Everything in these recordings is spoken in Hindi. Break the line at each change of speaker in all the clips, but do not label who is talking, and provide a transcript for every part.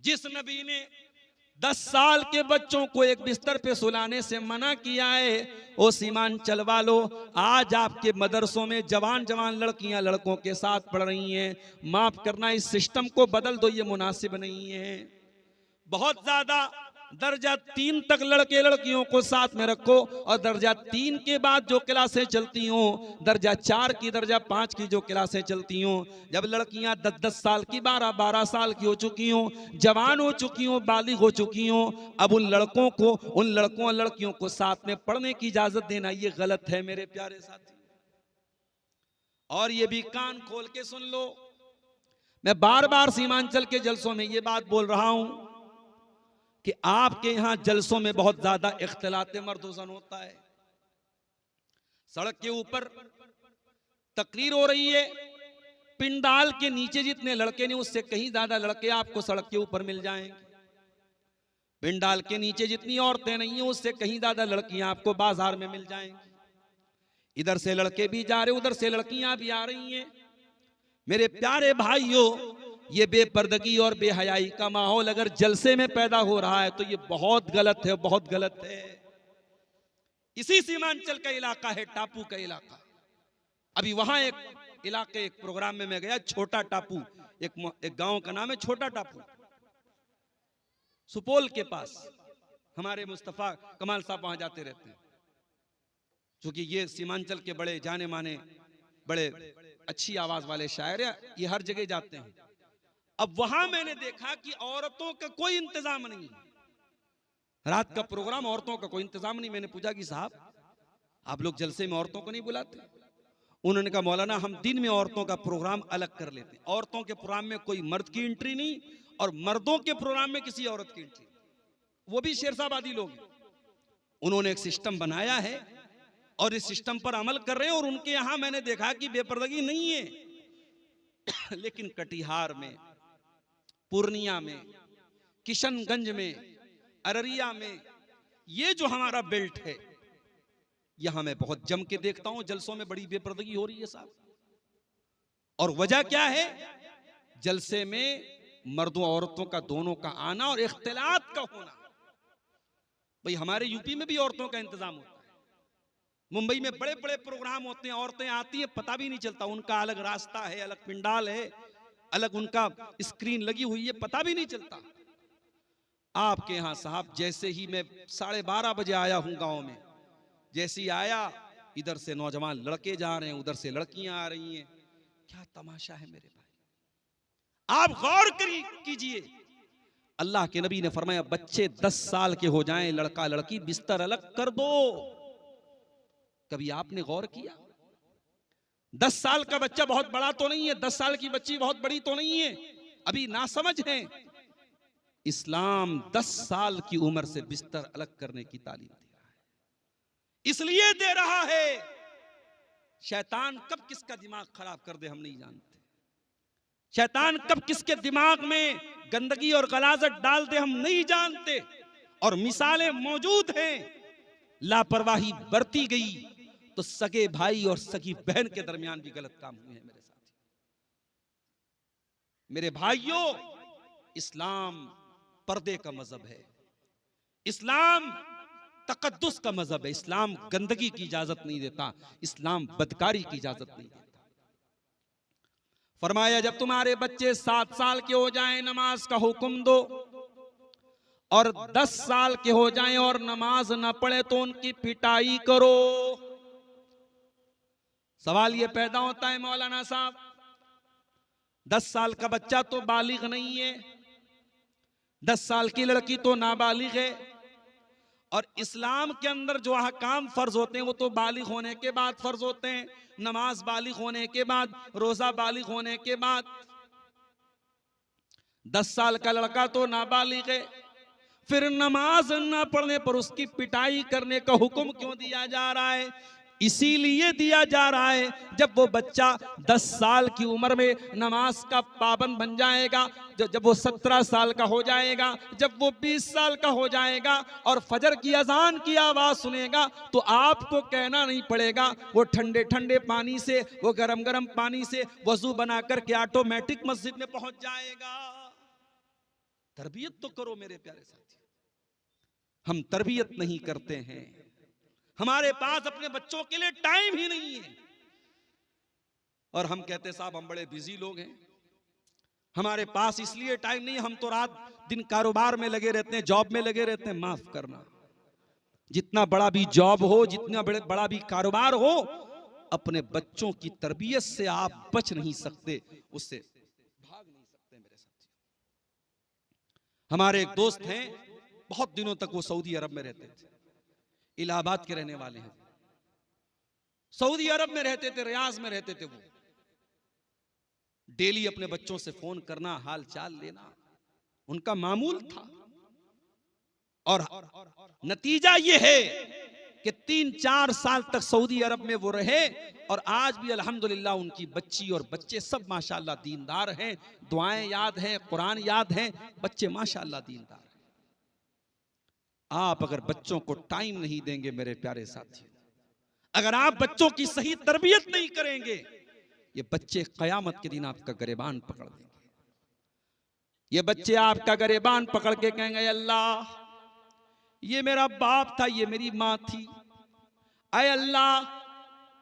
जिस नबी ने 10 साल के बच्चों को एक बिस्तर पे सुलाने से मना किया है, ओ सीमांचल वालों, आज आपके मदरसों में जवान जवान लड़कियां लड़कों के साथ पढ़ रही हैं। माफ करना, इस सिस्टम को बदल दो, ये मुनासिब नहीं है। बहुत ज्यादा दर्जा 3 तक लड़के लड़कियों को साथ में रखो, और दर्जा 3 के बाद जो क्लासें चलती हों, दर्जा 4 की दर्जा 5 की जो क्लासें चलती हों, जब लड़कियां 10-10 साल की 12-12 साल की हो चुकी हों, जवान हो चुकी हों, बालिग हो चुकी हों, अब उन लड़कों को, उन लड़कों और लड़कियों को साथ में पढ़ने की इजाजत देना ये गलत है मेरे प्यारे साथी। और ये भी कान खोल के सुन लो, मैं बार बार सीमांचल के जलसों में ये बात बोल रहा हूं कि आपके यहां जलसों में बहुत ज्यादा इख्तिलात मर्द-ओ-ज़न होता है। सड़क के ऊपर तकरीर हो रही है, पिंडाल के नीचे जितने लड़के ने उससे कहीं ज्यादा लड़के आपको सड़क के ऊपर मिल जाएंगे। पिंडाल के नीचे जितनी औरतें नहीं है उससे कहीं ज्यादा लड़कियां आपको बाजार में मिल जाएंगी। इधर से लड़के भी जा रहे, उधर से लड़कियां भी आ रही हैं। मेरे प्यारे भाइयों, ये बेपर्दगी और बेहयाई का माहौल अगर जलसे में पैदा हो रहा है तो ये बहुत गलत है, बहुत गलत है। इसी सीमांचल का इलाका है, टापू का इलाका। अभी वहां एक इलाके, एक प्रोग्राम में मैं गया, छोटा टापू, एक गांव का नाम है छोटा टापू, सुपौल के पास। हमारे मुस्तफा कमाल साहब वहां जाते रहते हैं, क्योंकि ये सीमांचल के बड़े जाने माने, बड़े अच्छी आवाज वाले शायर है, ये हर जगह जाते हैं। अब वहां मैंने देखा कि औरतों का कोई इंतजाम नहीं, रात का प्रोग्राम, औरतों का कोई इंतजाम नहीं। मैंने पूछा कि साहब आप लोग जलसे में औरतों को नहीं बुलाते? उन्होंने कहा मौलाना हम दिन में औरतों का प्रोग्राम अलग कर लेते हैं, औरतों के प्रोग्राम में कोई मर्द की एंट्री नहीं और मर्दों के प्रोग्राम में किसी औरत की एंट्री, वो भी शेरशाबादी लोग। उन्होंने एक सिस्टम बनाया है और इस सिस्टम पर अमल कर रहे हैं, और उनके यहां मैंने देखा कि बेपर्दगी नहीं है। लेकिन कटिहार में, पूर्णिया में, किशनगंज में, अररिया में, ये जो हमारा बेल्ट है, यहां मैं बहुत जम के देखता हूं जलसों में बड़ी बेपर्दगी हो रही है साहब। और वजह क्या है? जलसे में मर्दों औरतों का दोनों का आना और इख्तिलात का होना। भाई हमारे यूपी में भी औरतों का इंतजाम होता है, मुंबई में बड़े बड़े प्रोग्राम होते हैं, औरतें आती हैं, पता भी नहीं चलता, उनका अलग रास्ता है, अलग पिंडाल है, अलग उनका स्क्रीन लगी हुई है, पता भी नहीं चलता। आपके यहां साहब जैसे ही मैं 12:30 बजे आया हूं गांव में, जैसे ही आया, इधर से नौजवान लड़के जा रहे हैं, उधर से लड़कियां आ रही हैं। क्या तमाशा है मेरे भाई, आप गौर कीजिए। अल्लाह के नबी ने फरमाया बच्चे 10 साल के हो जाएं, लड़का लड़की, बिस्तर अलग कर दो। कभी आपने गौर किया? 10 साल का बच्चा बहुत बड़ा तो नहीं है, 10 साल की बच्ची बहुत बड़ी तो नहीं है, अभी नासमझ है। इस्लाम 10 साल की उम्र से बिस्तर अलग करने की तालीम दे रहा है। इसलिए दे रहा है, शैतान कब किसका दिमाग खराब कर दे हम नहीं जानते, शैतान कब किसके दिमाग में गंदगी और गलाजत डाल दे हम नहीं जानते। और मिसालें मौजूद हैं, लापरवाही बरती गई तो सगे भाई और सगी बहन के दरमियान भी गलत काम हुए हैं मेरे साथी। मेरे भाइयों, इस्लाम पर्दे का मजहब है, इस्लाम तकद्दुस का मजहब है, इस्लाम गंदगी की इजाजत नहीं देता, इस्लाम बदकारी की इजाजत नहीं देता। फरमाया जब तुम्हारे बच्चे 7 साल के हो जाएं नमाज का हुक्म दो, और 10 साल के हो जाएं और नमाज न पढ़े तो उनकी पिटाई करो। सवाल ये पैदा होता है मौलाना साहब, 10 साल का बच्चा तो बालिग नहीं है, 10 साल की लड़की तो नाबालिग है, और इस्लाम के अंदर जो अहकाम फर्ज होते हैं वो तो बालिग होने के बाद फर्ज होते हैं, नमाज बालिग होने के बाद, रोजा बालिग होने के बाद। 10 साल का लड़का तो नाबालिग है, फिर नमाज न पढ़ने पर उसकी पिटाई करने का हुक्म क्यों दिया जा रहा है? इसीलिए दिया जा रहा है जब वो बच्चा 10 साल की उम्र में नमाज का पाबंद बन जाएगा, जब वो 17 साल का हो जाएगा, जब वो 20 साल का हो जाएगा और फजर की अजान की आवाज सुनेगा, तो आपको कहना नहीं पड़ेगा, वो ठंडे ठंडे पानी से, वो गरम गरम पानी से वजू बना करके ऑटोमेटिक मस्जिद में पहुंच जाएगा। तरबियत तो करो मेरे प्यारे साथी। हम तरबियत नहीं करते हैं, हमारे पास अपने बच्चों के लिए टाइम ही नहीं है। और हम कहते साहब हम बड़े बिजी लोग हैं, हमारे पास इसलिए टाइम नहीं, हम तो रात दिन कारोबार में लगे रहते हैं, जॉब में लगे रहते हैं। माफ करना, जितना बड़ा भी जॉब हो, जितना बड़ा भी कारोबार हो, अपने बच्चों की तरबियत से आप बच नहीं सकते, उससे भाग नहीं सकते मेरे साथी। हमारे एक दोस्त हैं, बहुत दिनों तक वो सऊदी अरब में रहते थे, इलाहाबाद के रहने वाले हैं। सऊदी अरब में रहते थे, रियाज में रहते थे। वो डेली अपने बच्चों से फोन करना, हाल चाल लेना उनका मामूल था। और नतीजा ये है कि 3-4 साल तक सऊदी अरब में वो रहे, और आज भी अल्हम्दुलिल्लाह उनकी बच्ची और बच्चे सब माशाअल्लाह दीनदार हैं, दुआएं याद हैं, कुरान याद हैं, बच्चे माशाअल्लाह दीनदार हैं। आप अगर बच्चों को टाइम नहीं देंगे मेरे प्यारे साथी, अगर आप बच्चों की सही तरबियत नहीं करेंगे, ये बच्चे कयामत के दिन आपका गिरेबान पकड़ देंगे। ये बच्चे आपका गिरेबान पकड़ के कहेंगे अल्लाह ये मेरा बाप था, ये मेरी माँ थी। अय अल्लाह,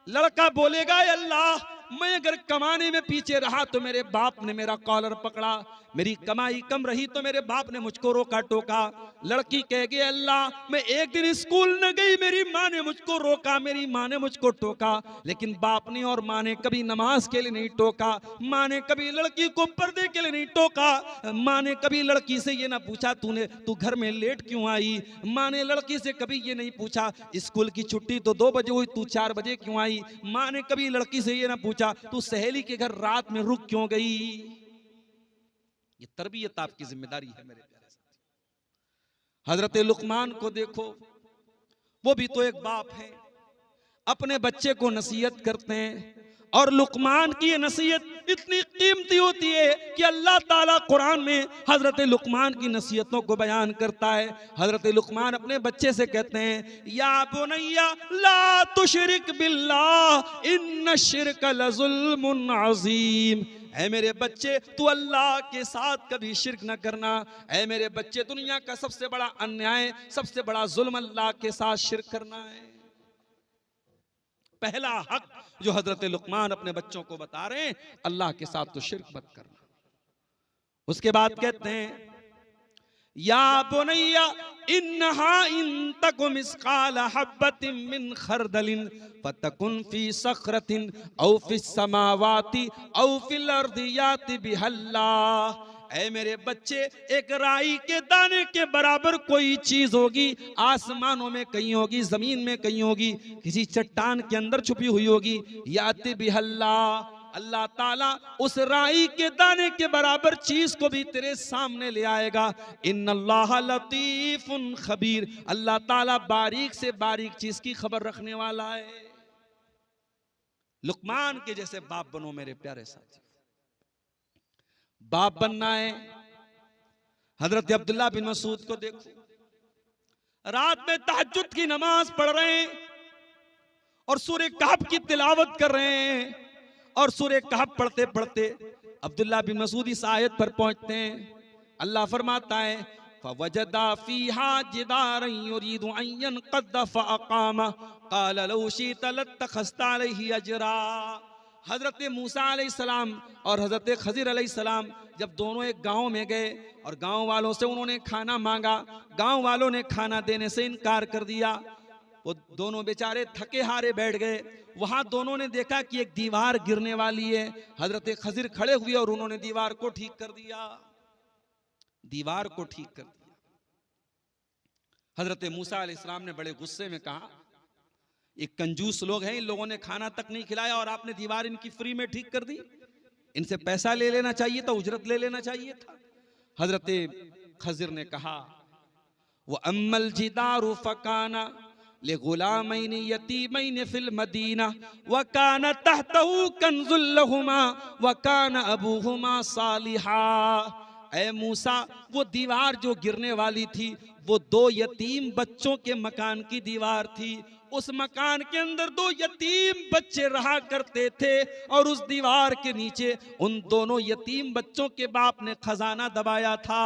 लड़का बोलेगा अल्लाह मैं अगर कमाने में पीछे रहा तो मेरे बाप ने मेरा कॉलर पकड़ा, मेरी कमाई कम रही तो मेरे बाप ने मुझको रोका टोका। लड़की कहेगी अल्लाह मैं एक दिन स्कूल न गई, मेरी माँ ने मुझको रोका, मेरी माँ ने मुझको टोका, लेकिन बाप ने और माँ ने कभी नमाज के लिए नहीं टोका, माँ ने कभी लड़की को पर्दे के लिए नहीं टोका, माँ ने कभी लड़की से ये ना पूछा तू घर में लेट क्यों आई, माँ ने लड़की से कभी ये नहीं पूछा स्कूल की छुट्टी तो 2 बजे हुई तू 4 बजे क्यों आई, माँ ने कभी लड़की से ये ना पूछा तू सहेली के घर रात में रुक क्यों गई। ये तरबियत आपकी जिम्मेदारी है मेरे प्यारे साथी। हजरत लुकमान को देखो, वो भी तो एक बाप है, अपने बच्चे को नसीहत करते हैं, और लुकमान की ये नसीहत इतनी कीमती होती है कि अल्लाह ताला कुरान में हजरत लुकमान की नसीहतों को बयान करता है। हजरत लुकमान अपने बच्चे से कहते हैं या बुनैया ला तुशरिक बिल्लाह इन्न शिर्क लजुल्मुन अज़ीम। ऐ मेरे बच्चे तू अल्लाह के साथ कभी शिर्क न करना। ऐ मेरे बच्चे दुनिया का सबसे बड़ा अन्याय, सबसे बड़ा जुल्म अल्लाह के साथ शिर्क करना है। पहला हक जो हजरत लुकमान अपने बच्चों को बता रहे हैं, अल्लाह के साथ तो शिर्क मत करना। उसके बाद कहते हैं या बुनैया इन्नहा इन तकुम मिस्काल हब्बतिन मिन खरदलिन फतकुन फी सखरतिन औ फिस समावाति औ फिल अर्दि याति बिहल्लाह। ऐ मेरे बच्चे एक राई के दाने के बराबर कोई चीज होगी, आसमानों में कहीं होगी, जमीन में कहीं होगी, किसी चट्टान के अंदर छुपी हुई होगी। याति बिहल्लाह, अल्लाह ताला उस राई के दाने के बराबर चीज को भी तेरे सामने ले आएगा। इन्नल्लाह लतीफुन खबीर, अल्लाह ताला बारीक से बारीक चीज की खबर रखने वाला है। लुकमान के जैसे बाप बनो मेरे प्यारे साथी। बाप बनना है। हजरत अब्दुल्ला बिन मसूद को देखो, रात में तहज्जुद की नमाज पढ़ रहे हैं और सूरह कहफ की तिलावत कर रहे हैं, और सूरह कहफ पढ़ते पढ़ते अब्दुल्ला बिन मसूद इस आयत पर पहुंचते हैं। अल्लाह फरमाता है फवजदा फीहा जिदारन युरीदु अन यनक़द्द फअक़ामा क़ाल लौ शि'ता लत्तख़ज़्ता अलैहि अजरा। हजरत मूसा अलैहिस्सलाम और हजरत खज़िर अलैहिस्सलाम जब दोनों एक गांव में गए और गांव वालों से उन्होंने खाना मांगा, गांव वालों ने खाना देने से इनकार कर दिया। वो दोनों बेचारे थके हारे बैठ गए। वहां दोनों ने देखा कि एक दीवार गिरने वाली है। हजरत खज़िर खड़े हुए और उन्होंने दीवार को ठीक कर दिया, दीवार को ठीक कर दिया। हजरत मूसा अलैहिस्सलाम ने बड़े गुस्से में कहा ये कंजूस लोग हैं, इन लोगों ने खाना तक नहीं खिलाया और आपने दीवार इनकी फ्री में ठीक कर दी, इनसे पैसा ले लेना चाहिए था, उजरत ले लेना चाहिए था। हजरत खज़िर ने कहा वो अम्मल जिदारु फकाना ले गुलामैनि यतीमैनि फिल मदीना व काना तहतहु कंजुल लहुमा व काना अबूहुमा सालिहा। ऐ मूसा, वो दीवार जो गिरने वाली थी वो 2 यतीम बच्चों के मकान की दीवार थी। उस मकान के अंदर 2 यतीम बच्चे रहा करते थे और उस दीवार के नीचे उन दोनों यतीम बच्चों के बाप ने खजाना दबाया था।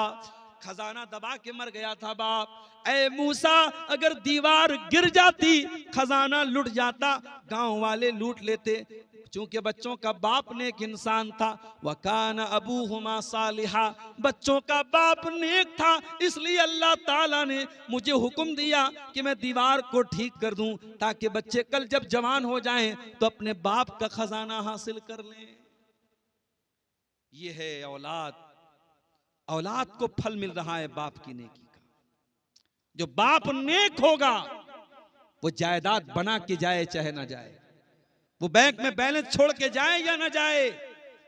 खजाना दबा के मर गया था बाप। ऐ मूसा, अगर दीवार गिर जाती खजाना लुट जाता, गांव वाले लूट लेते। चूंकि बच्चों का बाप नेक इंसान था, वकान अबूहुमा सालिहा, बच्चों का बाप नेक था, इसलिए अल्लाह ताला ने मुझे हुक्म दिया कि मैं दीवार को ठीक कर दूं, ताकि बच्चे कल जब जवान हो जाएं तो अपने बाप का खजाना हासिल कर लें। ये है औलाद। औलाद को फल मिल रहा है बाप की नेकी का। जो बाप नेक होगा वो जायदाद बना के जाए चाहे ना जाए, वो बैंक में बैलेंस छोड़ के जाए या ना जाए,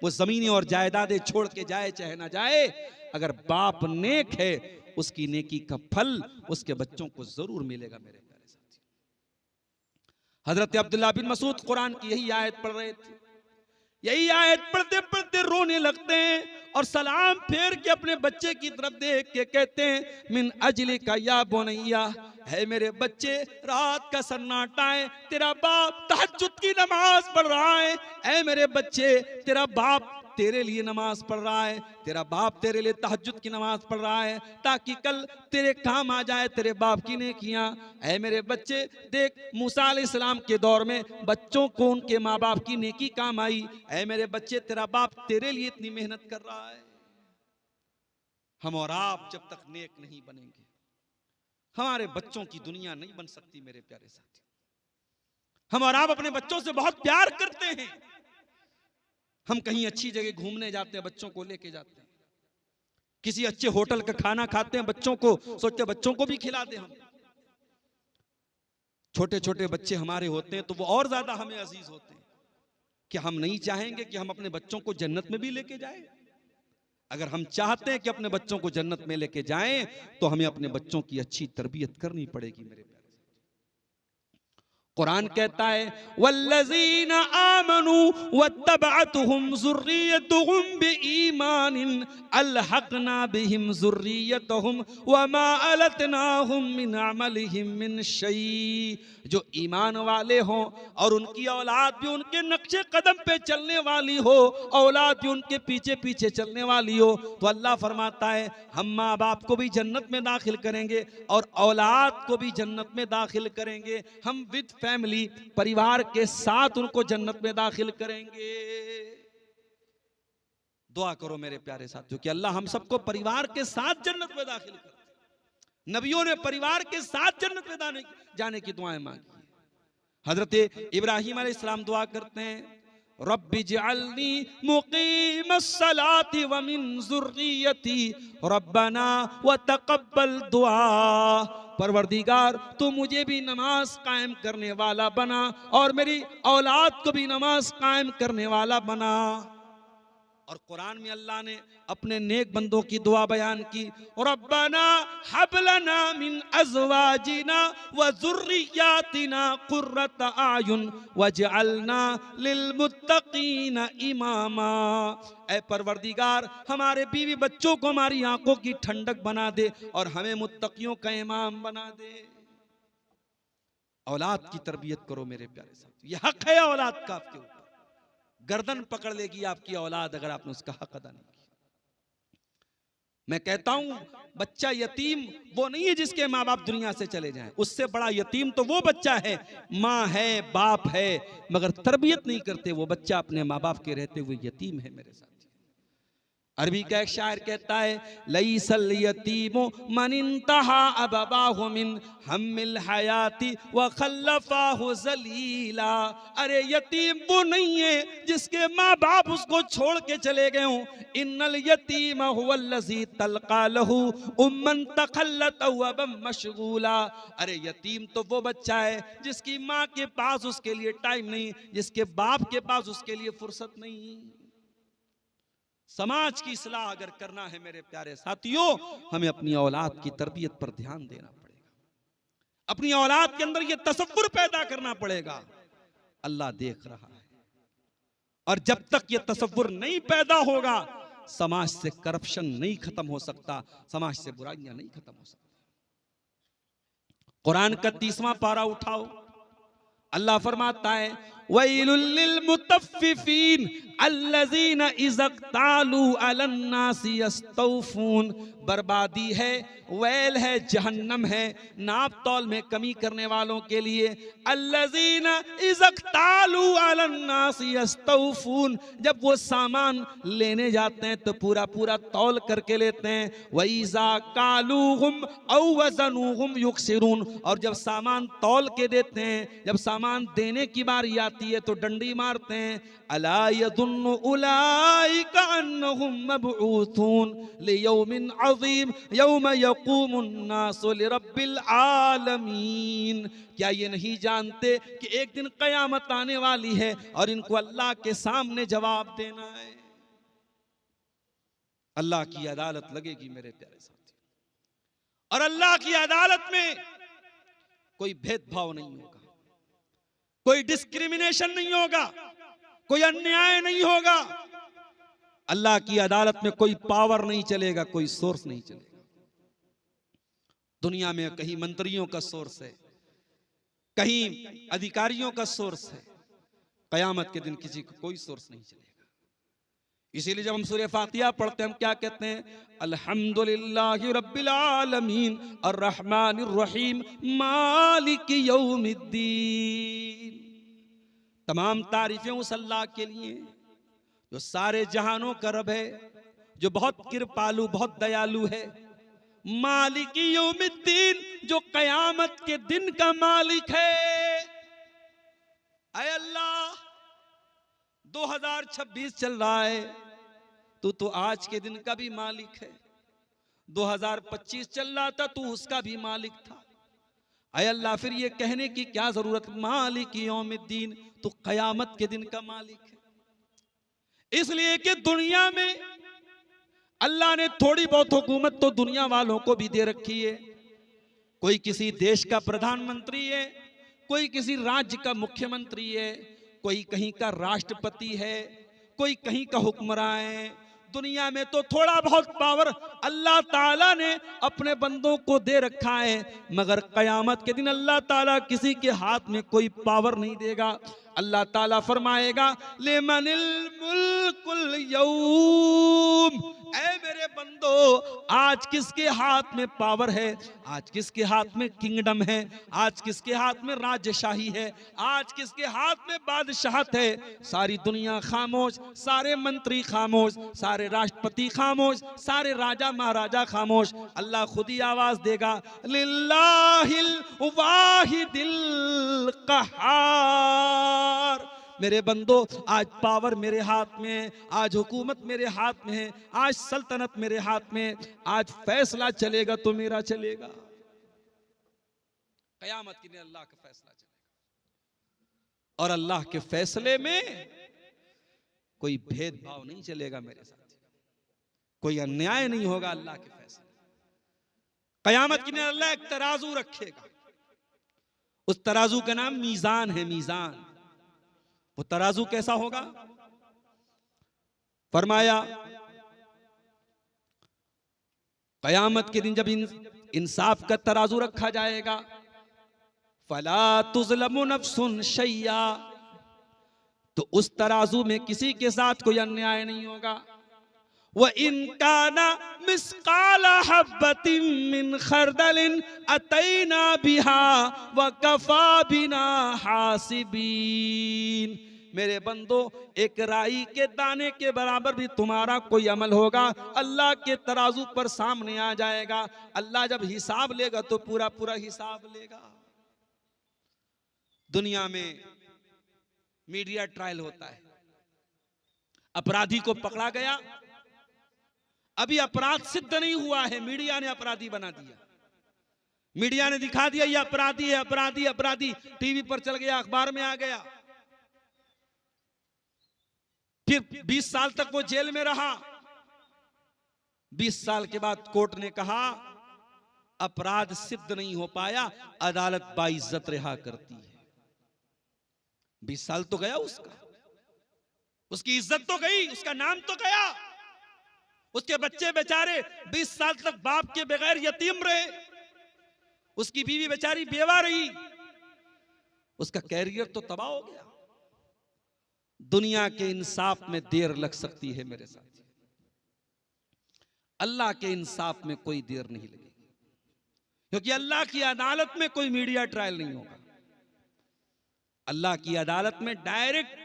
वो जमीनें और जायदादें छोड़ के जाए चाहे ना जाए, अगर बाप नेक है उसकी नेकी का फल उसके बच्चों को जरूर मिलेगा। मेरे प्यारे साथी, हजरत अब्दुल्लाह बिन मसूद कुरान की यही आयत पढ़ रहे थे। यही आयत पढ़ते पढ़ते रोने लगते हैं और सलाम फेर के अपने बच्चे की तरफ देख के कहते हैं, मिन अजली का या बोनैया, है मेरे बच्चे, रात का सन्नाटा है, तेरा बाप तहज्जुद की नमाज पढ़ रहा है। ऐ मेरे बच्चे, तेरा बाप तेरे लिए नमाज पढ़ रहा है, तेरा बाप तेरे लिए तहज्जुद की नमाज पढ़ रहा है, ताकि कल तेरे काम आ जाए तेरे बाप की नेकियां। ऐ मेरे बच्चे देख, मूसा अलैहिस्सलाम के दौर में बच्चों को उनके माँ बाप की नेकी काम आई। ऐ मेरे बच्चे, तेरा बाप तेरे लिए इतनी मेहनत कर रहा है। हम और आप जब तक नेक नहीं बनेंगे, हमारे बच्चों की दुनिया नहीं बन सकती। मेरे प्यारे साथी, हम और आप अपने बच्चों से बहुत प्यार करते हैं। हम कहीं अच्छी जगह घूमने जाते हैं, बच्चों को लेके जाते हैं, किसी अच्छे होटल का खाना खाते हैं, बच्चों को सोचते बच्चों को भी खिला दें हम। छोटे छोटे बच्चे हमारे होते हैं तो वो और ज्यादा हमें अजीज होते हैं। कि हम नहीं चाहेंगे कि हम अपने बच्चों को जन्नत में भी लेके जाएं? अगर हम चाहते हैं कि अपने बच्चों को जन्नत में लेके जाएं तो हमें अपने बच्चों की अच्छी तरबियत करनी पड़ेगी। मेरे प्यारे, कुरान कहता है, वल्लज़ीना आमनू वत्तबअतहुम ज़ुर्रिय्यतुहुम बिईमानिन अलहक़ना बिहिम ज़ुर्रिय्यतहुम वमा अलतनाहुम मिन अमलिहिम मिन शै। जो ईमान वाले हों और उनकी औलाद भी उनके नक्शे कदम पे चलने वाली हो, औलाद भी उनके पीछे पीछे चलने वाली हो, तो अल्लाह फरमाता है हम माँ बाप को भी जन्नत में दाखिल करेंगे और औलाद को भी जन्नत में दाखिल करेंगे। हम विद फैमिली, परिवार के साथ उनको जन्नत में दाखिल करेंगे। दुआ करो मेरे प्यारे साथियों कि अल्लाह हम सबको परिवार के साथ जन्नत में दाखिल करे। नबियों ने परिवार के साथ जन्नत में जाने की दुआएं मांगी। हजरत इब्राहिम अलैहिस्सलाम दुआ करते हैं, रब्बि जअलनी मुकीमस्सलाति व मिन ज़ुर्रियती रब्बना व तक़ब्बल दुआ। परवरदिगार, तू मुझे भी नमाज कायम करने वाला बना और मेरी औलाद को भी नमाज कायम करने वाला बना। और कुरान में अल्लाह ने अपने नेक बंदों की दुआ बयान की, रब्बना हब लना मिन अज़वाजिना व ज़ुर्रिय्यातिना क़ुर्रत आयुन वजअलना लिलमुत्तक़ीना इमामा। ऐ परवरदिगार, हमारे बीवी बच्चों को हमारी आंखों की ठंडक बना दे और हमें मुत्तकियों का इमाम बना दे। औलाद की तरबियत करो मेरे प्यारे साथी, ये हक है औलाद का आपके ऊपर। गर्दन पकड़ लेगी आपकी औलाद अगर आपने उसका हक अदा नहीं किया। मैं कहता हूं, बच्चा यतीम वो नहीं है जिसके माँ बाप दुनिया से चले जाएं। उससे बड़ा यतीम तो वो बच्चा है, माँ है, बाप है, मगर तरबियत नहीं करते, वो बच्चा अपने माँ बाप के रहते हुए यतीम है। मेरे साथ अरबी का एक शायर कहता है, लईसल यतीमु मन इंतहा अबवाहु मिन हम्मिल हयाती व खल्लफाहु ज़लीला। अरे यतीम वो नहीं है जिसके माँ बाप उसको छोड़ के चले गए हों। इन्नल यतीम हुवल्लज़ी तल्का लहू उम्मन तखल्लत व बम मशगूला। अरे यतीम तो वो बच्चा है जिसकी माँ के पास उसके लिए टाइम नहीं, जिसके बाप के पास उसके लिए फुर्सत नहीं। समाज की इस्लाह अगर करना है मेरे प्यारे साथियों, हमें अपनी औलाद की तरबियत पर ध्यान देना पड़ेगा। अपनी औलाद के अंदर यह तसव्वुर पैदा करना पड़ेगा, अल्लाह देख रहा है। और जब तक यह तसव्वुर नहीं पैदा होगा, समाज से करप्शन नहीं खत्म हो सकता, समाज से बुराइयां नहीं खत्म हो सकती। कुरान का 30वां पारा उठाओ, अल्लाह फरमाता है, वैलुल लिल मुतफ्फिफीन अल्लज़ीना इज़ा क़्तालू अलन नासी यस्तौफून। बर्बादी है, वैल है, जहन्नम है नाप तौल में कमी करने वालों के लिए। अल्लज़ीना इज़ा क़्तालू अलन नासी यस्तौफून, जब वो सामान लेने जाते हैं तो पूरा पूरा तौल करके लेते हैं। वइज़ा कालूहुम औ वज़नूहुम युक्सिरून, और जब सामान तौल के देते हैं, जब सामान देने की बारी आती है तो डंडी मारते हैं। अला यज़ुन्नु उलाइका अन्नहुम मबऊसून लियौमिन अज़ीम यौम यक़ूमुन नासु लिरब्बिल आलमीन। क्या ये नहीं जानते कि एक दिन क़यामत आने वाली है और इनको अल्लाह के सामने जवाब देना है। अल्लाह की अदालत लगेगी मेरे प्यारे साथी, और अल्लाह की अदालत में कोई भेदभाव नहीं होगा, कोई डिस्क्रिमिनेशन नहीं होगा, कोई अन्याय नहीं होगा। अल्लाह की अदालत में कोई पावर नहीं चलेगा, कोई सोर्स नहीं चलेगा। दुनिया में कहीं मंत्रियों का सोर्स है, कहीं अधिकारियों का सोर्स है, कयामत के दिन किसी को कोई सोर्स नहीं चलेगा। इसीलिए जब हम सूरह फातिहा पढ़ते हैं हम क्या कहते हैं? अल्हम्दुलिल्लाहि रब्बिल आलमीन अर्रहमानिर रहीम मालिकि यौमिद्दीन। तमाम तारीफें उस अल्लाह के लिए जो सारे जहानों का रब है, जो बहुत कृपालु, बहुत दयालु है। मालिकि यौमिद्दीन, जो कयामत के दिन का मालिक है। ऐ अल्लाह, 2026 चल रहा है, तू तो आज के दिन का भी मालिक है। 2025 चल रहा था, तू उसका भी मालिक था। ऐ अल्लाह, फिर ये कहने की क्या जरूरत मालिक यौमिद्दीन, तू कयामत के दिन का मालिक है। इसलिए कि दुनिया में अल्लाह ने थोड़ी बहुत हुकूमत तो दुनिया वालों को भी दे रखी है। कोई किसी देश का प्रधानमंत्री है, कोई किसी राज्य का मुख्यमंत्री है, कोई कहीं का राष्ट्रपति है, कोई कहीं का हुक्मरान है। दुनिया में तो थोड़ा बहुत पावर अल्लाह ताला ने अपने बंदों को दे रखा है, मगर कयामत के दिन अल्लाह ताला किसी के हाथ में कोई पावर नहीं देगा। अल्लाह ताला फरमाएगा लिमनिल मुल्कुल यौम, ऐ मेरे बंदो, आज किसके हाथ में पावर है, आज किसके हाथ में किंगडम है, आज किसके हाथ में राजशाही है, आज किसके हाथ में बादशाहत है। सारी दुनिया खामोश, सारे मंत्री खामोश, सारे राष्ट्रपति खामोश, सारे राजा महाराजा खामोश। अल्लाह खुद ही आवाज देगा लिल्लाहिल वाहिदिल कहार। मेरे बंदो, आज पावर मेरे हाथ में है, आज हुकूमत मेरे हाथ में है, आज सल्तनत मेरे हाथ में, आज फैसला चलेगा तो मेरा चलेगा। कयामत के दिन अल्लाह का फैसला चलेगा, और अल्लाह के फैसले में कोई भेदभाव नहीं चलेगा मेरे साथ, कोई अन्याय नहीं होगा अल्लाह के फैसले। कयामत के दिन अल्लाह एक तराजू रखेगा, उस तराजू का नाम मीजान है। मीजान, वो तराजू कैसा होगा? फरमाया कयामत के दिन जब इंसाफ का तराजू रखा जाएगा, फला तुज़लमु नफ्सुन शैया, तो उस तराजू में किसी के साथ कोई अन्याय नहीं होगा। व इन काना मिस्काला हब्बतिन मिन खरदलिन अतैना बिहा व कफा बिना हासिबीन। मेरे बंदो, एक राई के दाने के बराबर भी तुम्हारा कोई अमल होगा, अल्लाह के तराजू पर सामने आ जाएगा। अल्लाह जब हिसाब लेगा तो पूरा पूरा हिसाब लेगा। दुनिया में मीडिया ट्रायल होता है, अपराधी को पकड़ा गया, अभी अपराध सिद्ध नहीं हुआ है, मीडिया ने अपराधी बना दिया, मीडिया ने दिखा दिया ये अपराधी है, अपराधी अपराधी, टीवी पर चल गया, अखबार में आ गया, फिर 20 साल तक वो जेल में रहा। 20 साल के बाद कोर्ट ने कहा अपराध सिद्ध नहीं हो पाया, अदालत बाइज्जत रिहा करती है। 20 साल तो गया उसका, उसकी इज्जत तो गई, उसका नाम तो गया, उसके बच्चे बेचारे 20 साल तक बाप के बगैर यतीम रहे, उसकी बीवी बेचारी बेवा रही, उसका कैरियर तो तबाह हो गया। दुनिया के इंसाफ में देर लग सकती है मेरे साथ, अल्लाह के इंसाफ में कोई देर नहीं लगेगी, क्योंकि अल्लाह की अदालत में कोई मीडिया ट्रायल नहीं होगा। अल्लाह की अदालत में डायरेक्ट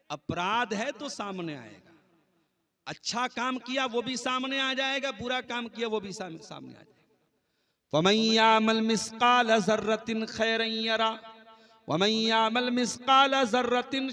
अपराध है तो सामने आएगा, अच्छा काम किया वो भी सामने आ जाएगा, बुरा काम किया वो भी सामने आ जाएगा। वमन यामल मिस्काल ज़र्रतिन खैरन यरा वमन यामल मिस्काल ज़र्रतिन